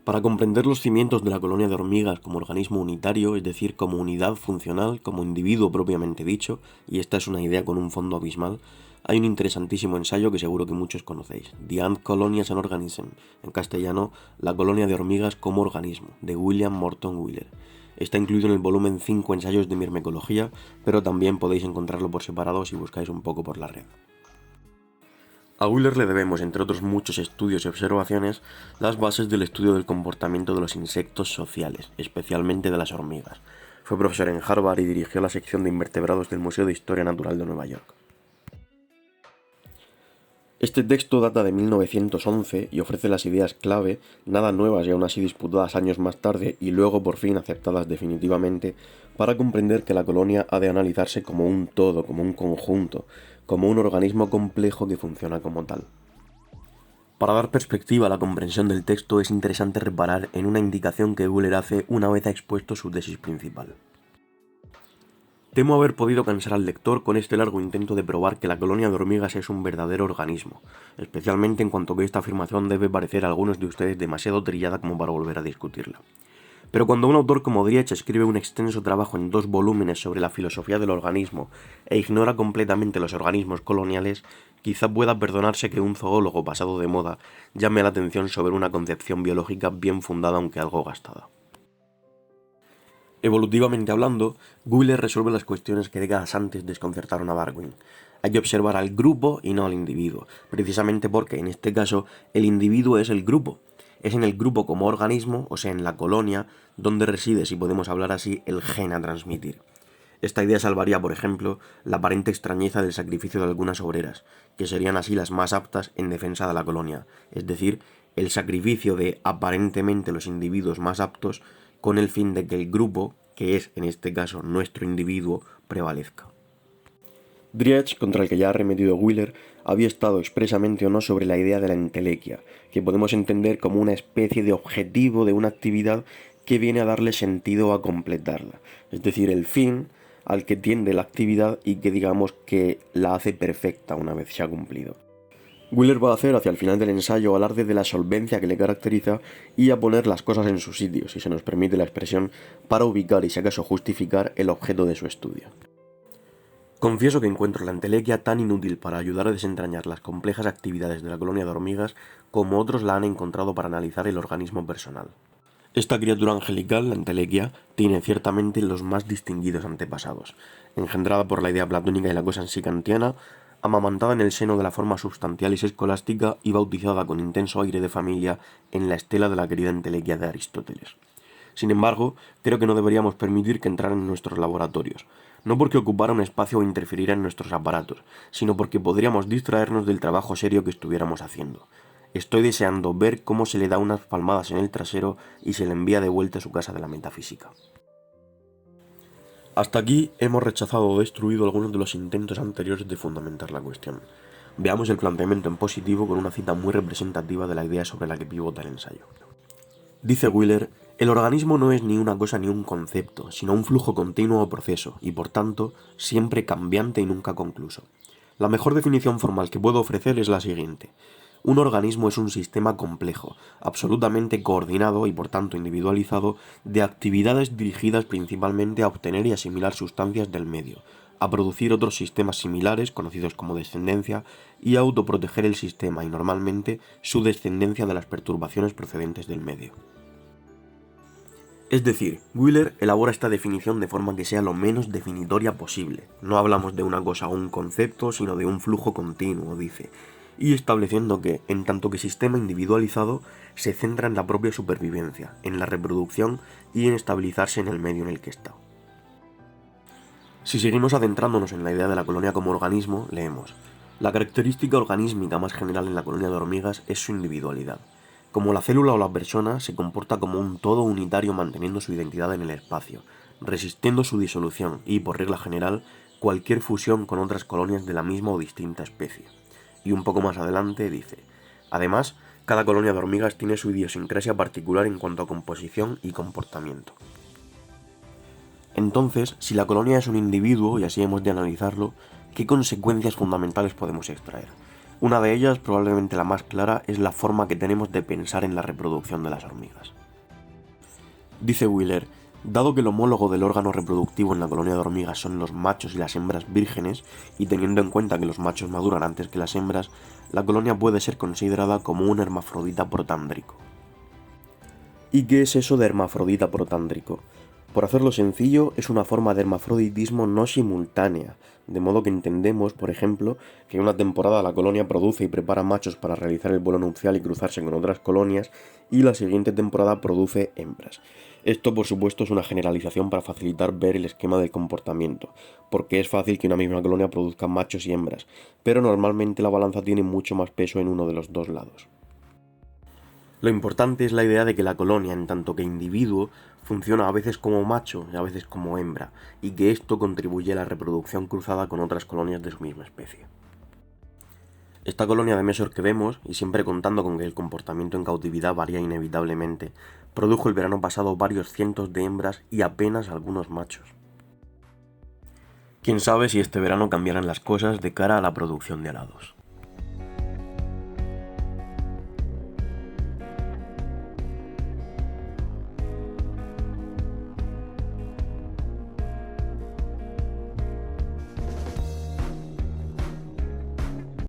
Para comprender los cimientos de la colonia de hormigas como organismo unitario, es decir, como unidad funcional, como individuo propiamente dicho, y esta es una idea con un fondo abismal, hay un interesantísimo ensayo que seguro que muchos conocéis, The Ant Colony as an Organism, en castellano, La colonia de hormigas como organismo, de William Morton Wheeler. Está incluido en el volumen 5 ensayos de mirmecología, pero también podéis encontrarlo por separado si buscáis un poco por la red. A Wheeler le debemos, entre otros muchos estudios y observaciones, las bases del estudio del comportamiento de los insectos sociales, especialmente de las hormigas. Fue profesor en Harvard y dirigió la sección de invertebrados del Museo de Historia Natural de Nueva York. Este texto data de 1911 y ofrece las ideas clave, nada nuevas y aún así disputadas años más tarde y luego por fin aceptadas definitivamente, para comprender que la colonia ha de analizarse como un todo, como un conjunto, como un organismo complejo que funciona como tal. Para dar perspectiva a la comprensión del texto es interesante reparar en una indicación que Wheeler hace una vez ha expuesto su tesis principal. Temo haber podido cansar al lector con este largo intento de probar que la colonia de hormigas es un verdadero organismo, especialmente en cuanto que esta afirmación debe parecer a algunos de ustedes demasiado trillada como para volver a discutirla. Pero cuando un autor como Driech escribe un extenso trabajo en 2 volúmenes sobre la filosofía del organismo e ignora completamente los organismos coloniales, quizá pueda perdonarse que un zoólogo pasado de moda llame la atención sobre una concepción biológica bien fundada aunque algo gastada. Evolutivamente hablando, Wheeler resuelve las cuestiones que décadas antes desconcertaron a Darwin. Hay que observar al grupo y no al individuo, precisamente porque, en este caso, el individuo es el grupo. Es en el grupo como organismo, o sea, en la colonia, donde reside, si podemos hablar así, el gen a transmitir. Esta idea salvaría, por ejemplo, la aparente extrañeza del sacrificio de algunas obreras, que serían así las más aptas en defensa de la colonia, es decir, el sacrificio de aparentemente los individuos más aptos con el fin de que el grupo, que es en este caso nuestro individuo, prevalezca. Driech, contra el que ya ha arremetido Wheeler, había estado expresamente o no sobre la idea de la entelequia, que podemos entender como una especie de objetivo de una actividad que viene a darle sentido o a completarla, es decir, el fin al que tiende la actividad y que digamos que la hace perfecta una vez se ha cumplido. Wheeler va a hacer hacia el final del ensayo alarde de la solvencia que le caracteriza y a poner las cosas en su sitio, si se nos permite la expresión, para ubicar y si acaso justificar el objeto de su estudio. Confieso que encuentro la entelequia tan inútil para ayudar a desentrañar las complejas actividades de la colonia de hormigas como otros la han encontrado para analizar el organismo personal. Esta criatura angelical, la entelequia, tiene ciertamente los más distinguidos antepasados, engendrada por la idea platónica y la cosa en sí kantiana, amamantada en el seno de la forma substantialis escolástica y bautizada con intenso aire de familia en la estela de la querida entelequia de Aristóteles. Sin embargo, creo que no deberíamos permitir que entrara en nuestros laboratorios, no porque ocupara un espacio o interfiriera en nuestros aparatos, sino porque podríamos distraernos del trabajo serio que estuviéramos haciendo. Estoy deseando ver cómo se le da unas palmadas en el trasero y se le envía de vuelta a su casa de la metafísica. Hasta aquí hemos rechazado o destruido algunos de los intentos anteriores de fundamentar la cuestión. Veamos el planteamiento en positivo con una cita muy representativa de la idea sobre la que pivota el ensayo. Dice Wheeler, el organismo no es ni una cosa ni un concepto, sino un flujo continuo o proceso, y por tanto, siempre cambiante y nunca concluso. La mejor definición formal que puedo ofrecer es la siguiente. Un organismo es un sistema complejo, absolutamente coordinado y por tanto individualizado, de actividades dirigidas principalmente a obtener y asimilar sustancias del medio, a producir otros sistemas similares, conocidos como descendencia, y a autoproteger el sistema y normalmente su descendencia de las perturbaciones procedentes del medio. Es decir, Wheeler elabora esta definición de forma que sea lo menos definitoria posible. No hablamos de una cosa o un concepto, sino de un flujo continuo, dice, y estableciendo que, en tanto que sistema individualizado, se centra en la propia supervivencia, en la reproducción y en estabilizarse en el medio en el que está. Si seguimos adentrándonos en la idea de la colonia como organismo, leemos: la característica organísmica más general en la colonia de hormigas es su individualidad. Como la célula o la persona, se comporta como un todo unitario manteniendo su identidad en el espacio, resistiendo su disolución y, por regla general, cualquier fusión con otras colonias de la misma o distinta especie. Y un poco más adelante dice: además, cada colonia de hormigas tiene su idiosincrasia particular en cuanto a composición y comportamiento. Entonces, si la colonia es un individuo, y así hemos de analizarlo, ¿qué consecuencias fundamentales podemos extraer? Una de ellas, probablemente la más clara, es la forma que tenemos de pensar en la reproducción de las hormigas. Dice Wheeler, dado que el homólogo del órgano reproductivo en la colonia de hormigas son los machos y las hembras vírgenes, y teniendo en cuenta que los machos maduran antes que las hembras, la colonia puede ser considerada como un hermafrodita protándrico. ¿Y qué es eso de hermafrodita protándrico? Por hacerlo sencillo, es una forma de hermafroditismo no simultánea, de modo que entendemos, por ejemplo, que en una temporada la colonia produce y prepara machos para realizar el vuelo nupcial y cruzarse con otras colonias, y la siguiente temporada produce hembras. Esto, por supuesto, es una generalización para facilitar ver el esquema del comportamiento, porque es fácil que una misma colonia produzca machos y hembras, pero normalmente la balanza tiene mucho más peso en uno de los dos lados. Lo importante es la idea de que la colonia, en tanto que individuo, funciona a veces como macho y a veces como hembra, y que esto contribuye a la reproducción cruzada con otras colonias de su misma especie. Esta colonia de Mesor que vemos, y siempre contando con que el comportamiento en cautividad varía inevitablemente, produjo el verano pasado varios cientos de hembras y apenas algunos machos. Quién sabe si este verano cambiarán las cosas de cara a la producción de alados.